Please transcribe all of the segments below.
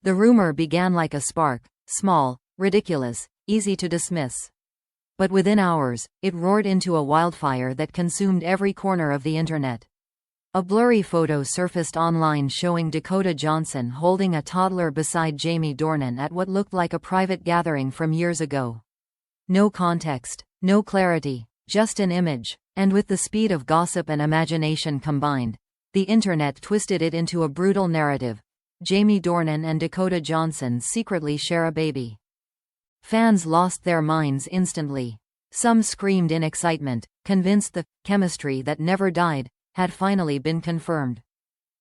The rumor began like a spark, small, ridiculous, easy to dismiss. But within hours, it roared into a wildfire that consumed every corner of the internet. A blurry photo surfaced online showing Dakota Johnson holding a toddler beside Jamie Dornan at what looked like a private gathering from years ago. No context, no clarity, just an image. And with the speed of gossip and imagination combined, the internet twisted it into a brutal narrative. Jamie Dornan and Dakota Johnson secretly share a baby. Fans lost their minds instantly. Some screamed in excitement, convinced the chemistry that never died had finally been confirmed.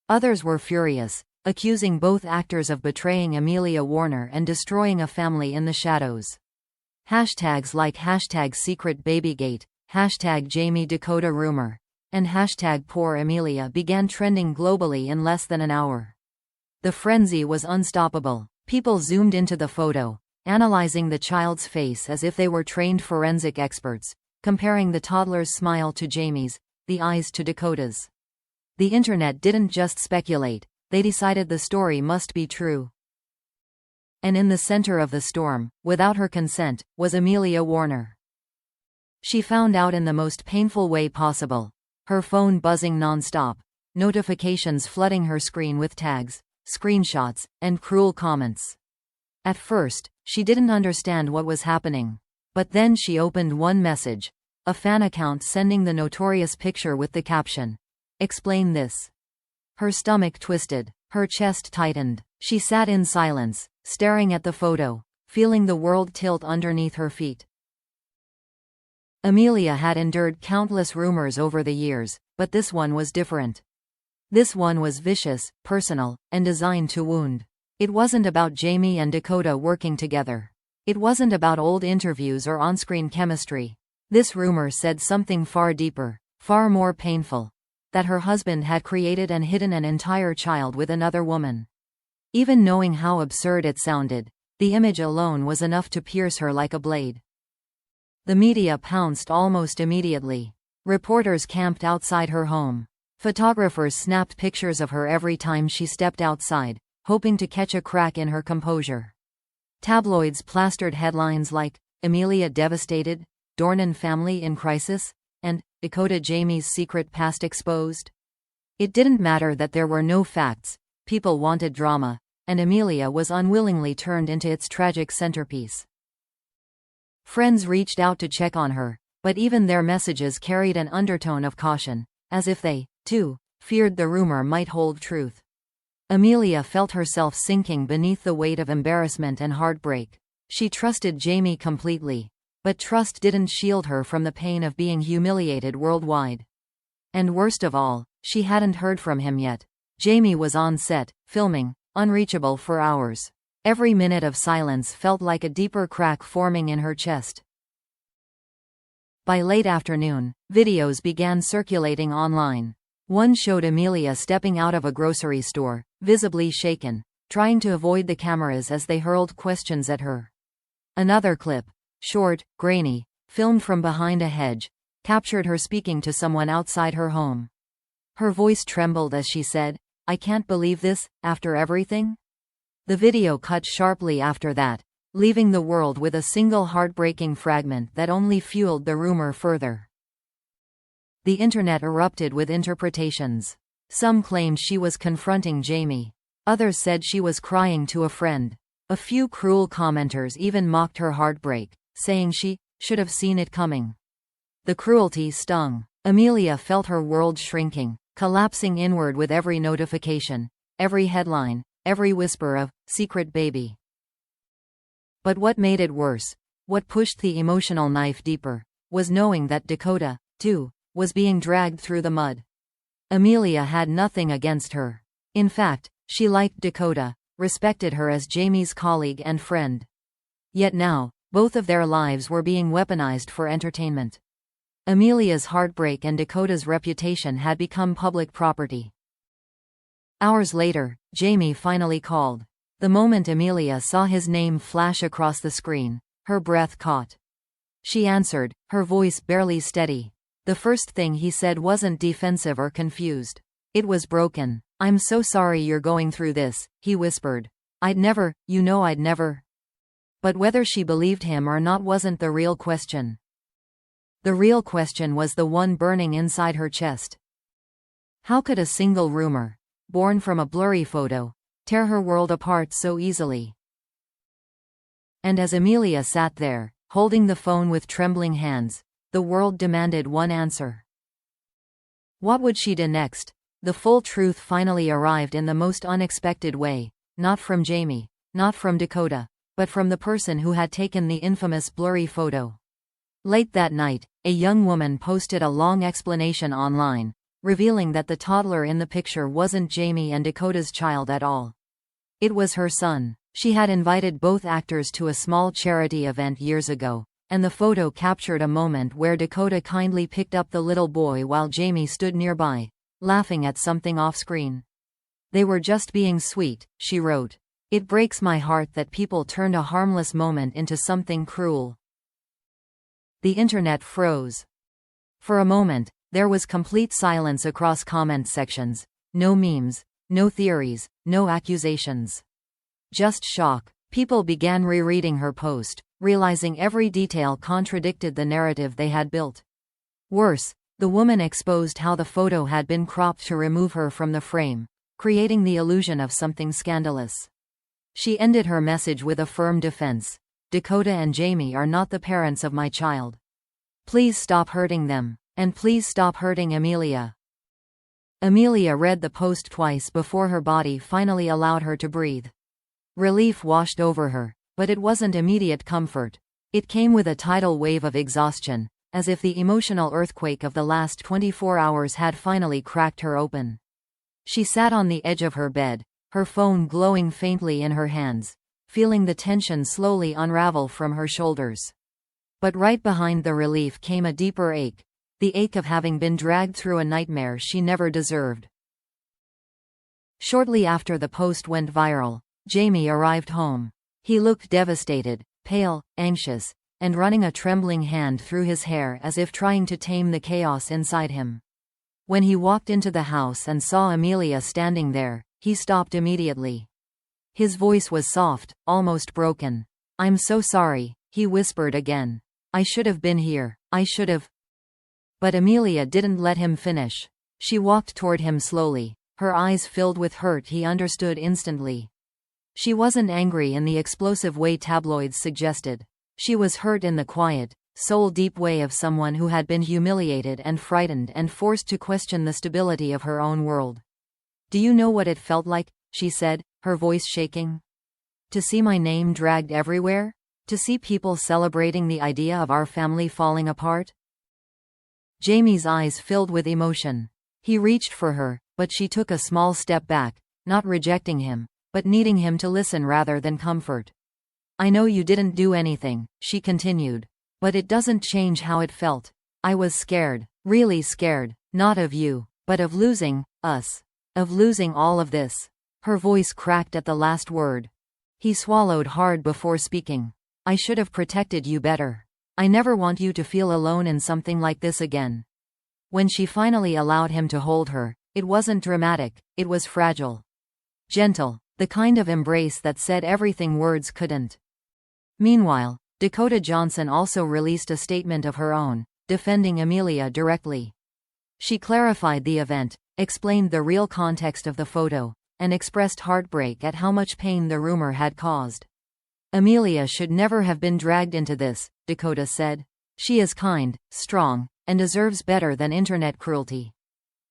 Others were furious, accusing both actors of betraying Amelia Warner and destroying a family in the shadows. Hashtags like #SecretBabyGate, #Jamie-Dakota rumor, and #PoorAmelia began trending globally in less than an hour. The frenzy was unstoppable. People zoomed into the photo, analyzing the child's face as if they were trained forensic experts, comparing the toddler's smile to Jamie's, the eyes to Dakota's. The internet didn't just speculate, they decided the story must be true. And in the center of the storm, without her consent, was Amelia Warner. She found out in the most painful way possible. Her phone buzzing non-stop, notifications flooding her screen with tags, screenshots, and cruel comments. At first, she didn't understand what was happening. But then she opened one message, a fan account sending the notorious picture with the caption, "Explain this." Her stomach twisted, her chest tightened. She sat in silence, staring at the photo, feeling the world tilt underneath her feet. Amelia had endured countless rumors over the years, but this one was different. This one was vicious, personal, and designed to wound. It wasn't about Jamie and Dakota working together. It wasn't about old interviews or on-screen chemistry. This rumor said something far deeper, far more painful. That her husband had created and hidden an entire child with another woman. Even knowing how absurd it sounded, the image alone was enough to pierce her like a blade. The media pounced almost immediately. Reporters camped outside her home. Photographers snapped pictures of her every time she stepped outside, hoping to catch a crack in her composure. Tabloids plastered headlines like, "Amelia devastated," "Dornan family in crisis," and "Dakota Jamie's secret past exposed." It didn't matter that there were no facts, people wanted drama, and Amelia was unwillingly turned into its tragic centerpiece. Friends reached out to check on her, but even their messages carried an undertone of caution, as if they, too, feared the rumor might hold truth. Amelia felt herself sinking beneath the weight of embarrassment and heartbreak. She trusted Jamie completely, but trust didn't shield her from the pain of being humiliated worldwide. And worst of all, she hadn't heard from him yet. Jamie was on set, filming, unreachable for hours. Every minute of silence felt like a deeper crack forming in her chest. By late afternoon, videos began circulating online. One showed Amelia stepping out of a grocery store, visibly shaken, trying to avoid the cameras as they hurled questions at her. Another clip, short, grainy, filmed from behind a hedge, captured her speaking to someone outside her home. Her voice trembled as she said, "I can't believe this, after everything?" The video cut sharply after that, leaving the world with a single heartbreaking fragment that only fueled the rumor further. The internet erupted with interpretations. Some claimed she was confronting Jamie. Others said she was crying to a friend. A few cruel commenters even mocked her heartbreak, saying she should have seen it coming. The cruelty stung. Amelia felt her world shrinking, collapsing inward with every notification, every headline, every whisper of "secret baby." But what made it worse, what pushed the emotional knife deeper, was knowing that Dakota, too, was being dragged through the mud. Amelia had nothing against her. In fact, she liked Dakota, respected her as Jamie's colleague and friend. Yet now, both of their lives were being weaponized for entertainment. Amelia's heartbreak and Dakota's reputation had become public property. Hours later, Jamie finally called. The moment Amelia saw his name flash across the screen, her breath caught. She answered, her voice barely steady. The first thing he said wasn't defensive or confused. It was broken. "I'm so sorry you're going through this," he whispered. I'd never, I'd never. But whether she believed him or not wasn't the real question. The real question was the one burning inside her chest. How could a single rumor, born from a blurry photo, tear her world apart so easily? And as Amelia sat there, holding the phone with trembling hands, the world demanded one answer. What would she do next? The full truth finally arrived in the most unexpected way, not from Jamie, not from Dakota, but from the person who had taken the infamous blurry photo. Late that night, a young woman posted a long explanation online, revealing that the toddler in the picture wasn't Jamie and Dakota's child at all. It was her son. She had invited both actors to a small charity event years ago, and the photo captured a moment where Dakota kindly picked up the little boy while Jamie stood nearby, laughing at something off-screen. They were just being sweet, she wrote. It breaks my heart that people turned a harmless moment into something cruel. The internet froze. For a moment, there was complete silence across comment sections. No memes, no theories, no accusations. Just shock. People began rereading her post, realizing every detail contradicted the narrative they had built. Worse, the woman exposed how the photo had been cropped to remove her from the frame, creating the illusion of something scandalous. She ended her message with a firm defense. Dakota and Jamie are not the parents of my child. Please stop hurting them, and please stop hurting Amelia. Amelia read the post twice before her body finally allowed her to breathe. Relief washed over her, but it wasn't immediate comfort. It came with a tidal wave of exhaustion, as if the emotional earthquake of the last 24 hours had finally cracked her open. She sat on the edge of her bed, her phone glowing faintly in her hands, feeling the tension slowly unravel from her shoulders. But right behind the relief came a deeper ache, the ache of having been dragged through a nightmare she never deserved. Shortly after the post went viral, Jamie arrived home. He looked devastated, pale, anxious, and running a trembling hand through his hair as if trying to tame the chaos inside him. When he walked into the house and saw Amelia standing there, he stopped immediately. His voice was soft, almost broken. I'm so sorry, he whispered again. I should have been here, I should have. But Amelia didn't let him finish. She walked toward him slowly, her eyes filled with hurt he understood instantly. She wasn't angry in the explosive way tabloids suggested. She was hurt in the quiet, soul-deep way of someone who had been humiliated and frightened and forced to question the stability of her own world. Do you know what it felt like? She said, her voice shaking. To see my name dragged everywhere? To see people celebrating the idea of our family falling apart? Jamie's eyes filled with emotion. He reached for her, but she took a small step back, not rejecting him, but needing him to listen rather than comfort. I know you didn't do anything, she continued. But it doesn't change how it felt. I was scared, really scared, not of you, but of losing us. Of losing all of this. Her voice cracked at the last word. He swallowed hard before speaking. I should have protected you better. I never want you to feel alone in something like this again. When she finally allowed him to hold her, it wasn't dramatic, it was fragile. Gentle, the kind of embrace that said everything words couldn't. Meanwhile, Dakota Johnson also released a statement of her own, defending Amelia directly. She clarified the event, explained the real context of the photo, and expressed heartbreak at how much pain the rumor had caused. Amelia should never have been dragged into this, Dakota said. She is kind, strong, and deserves better than internet cruelty.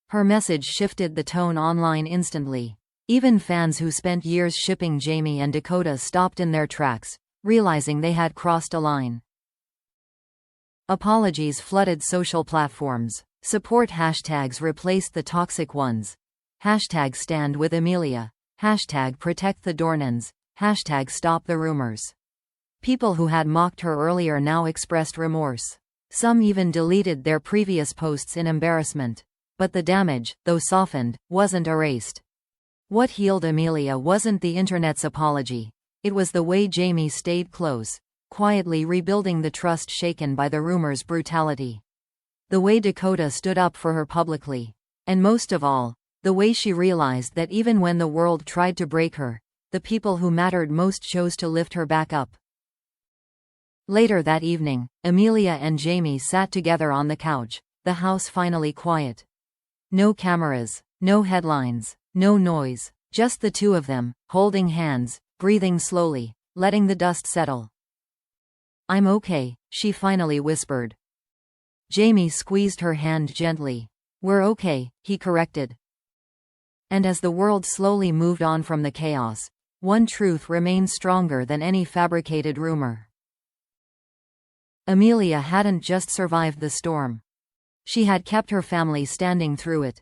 Her message shifted the tone online instantly. Even fans who spent years shipping Jamie and Dakota stopped in their tracks, realizing they had crossed a line. Apologies flooded social platforms. Support hashtags replaced the toxic ones. Hashtag stand with Amelia. Hashtag protect the Dornans. Hashtag stop the rumors. People who had mocked her earlier now expressed remorse. Some even deleted their previous posts in embarrassment. But the damage, though softened, wasn't erased. What healed Amelia wasn't the internet's apology. It was the way Jamie stayed close, quietly rebuilding the trust shaken by the rumor's brutality. The way Dakota stood up for her publicly. And most of all, the way she realized that even when the world tried to break her, the people who mattered most chose to lift her back up. Later that evening, Amelia and Jamie sat together on the couch, the house finally quiet. No cameras, no headlines, no noise, just the two of them, holding hands, breathing slowly, letting the dust settle. "I'm okay," she finally whispered. Jamie squeezed her hand gently. "We're okay," he corrected. And as the world slowly moved on from the chaos, one truth remained stronger than any fabricated rumor. Amelia hadn't just survived the storm. She had kept her family standing through it,